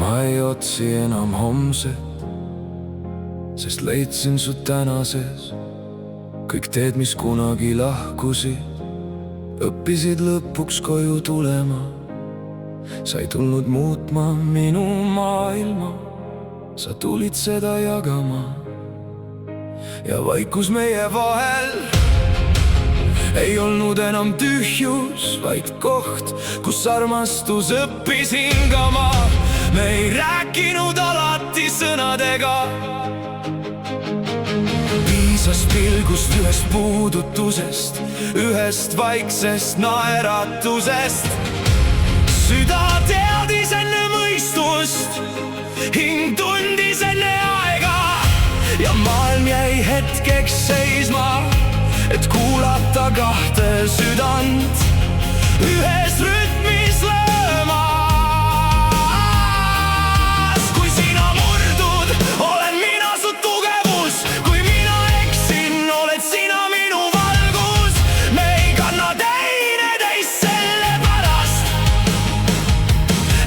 ma ei otsi enam homse, sest leidsin su tänases. Kõik teed, mis kunagi lahkusid, õppisid lõpuks koju tulema. Sa ei tulnud muutma minu maailma, sa tulid seda jagama. Ja vaikus meie vahel ei olnud enam tühjus, vaid koht, kus armastus õppis hingama. Me ei rääkinud alati sõnadega, piisas pilgust, ühest puudutusest, ühest vaiksest naeratusest. Süda teadis enne mõistust, hing tundis enne aega ja maailm jäi hetkeks seisma, et kuulata kahte südant ühes rütmis löömas. Kui sina murdud, olen mina su tugevus, kui mina eksin, oled sina minu valgus. Me ei kanna teineteist sellepärast,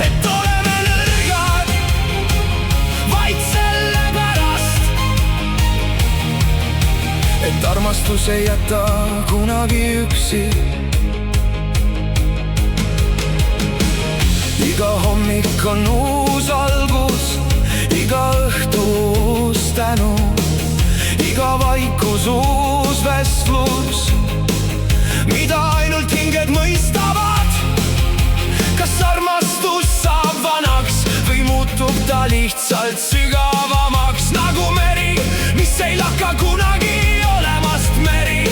et oleme nõrgad, vaid sellepärast, et armastus ei jäta kunagi üksi. Iga hommik on uus algus, iga õhtu uus tänu, iga vaikus uus vestlus, mida ainult hinged mõistavad. Kas armastus saab vanaks või muutub ta lihtsalt sügavamaks, nagu meri, mis ei lakka kunagi olemast meri.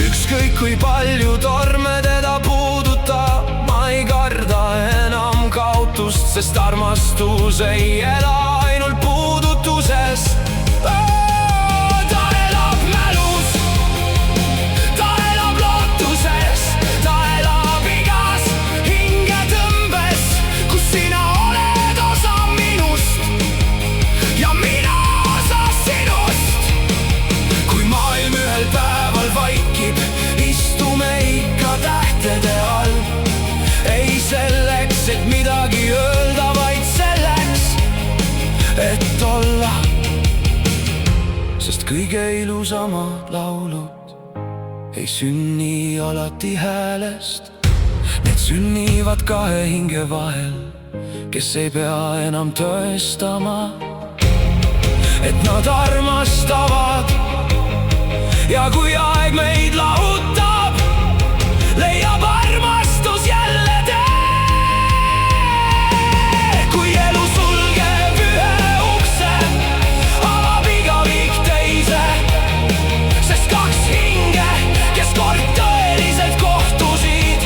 Ükskõik kui palju torme teda puudutab, ma ei karda enam kaotust, sest armastus ei ela ainult puudutuses. Ta elab mälus, ta elab lootuses, ta elab igas hingetõmbes, kus sina oled osa minust ja mina osa sinust. Kui maailm ühel päeval vaikib, istume ikka tähtede all. Ei selleks, et midagi öelda, vaid selleks, et olla. Sest kõige ilusamad laulud ei sünni alati häälest. Need sünnivad kahe hinge vahel, kes ei pea enam tõestama, et nad armastavad. Ja kui aeg meid lahutab, leiab armastus jälle tee. Kui elu sulgeb ühe ukse, avab igavik teise, sest kaks hinge, kes kord tõeliselt kohtusid,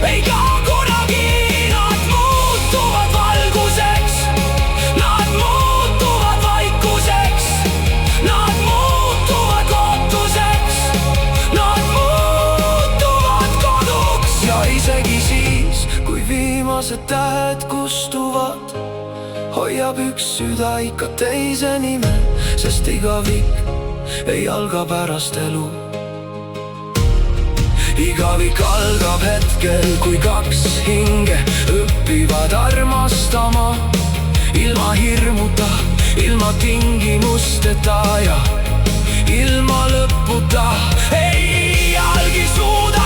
ei kao kunagi. Nad muutuvad valguseks, nad muutuvad vaikuseks, nad muutuvad lootuseks, nad muutuvad koduks. Ja isegi siis, kui viimased tähed kustuvad, hoiab üks süda ikka teise nime, sest igavik ei alga pärast elu. Igavik algab hetkel, kui kaks hinge õppivad armastama, ilma hirmuta, ilma tingimusteta ja ilma lõputa. Ei iialgi suuda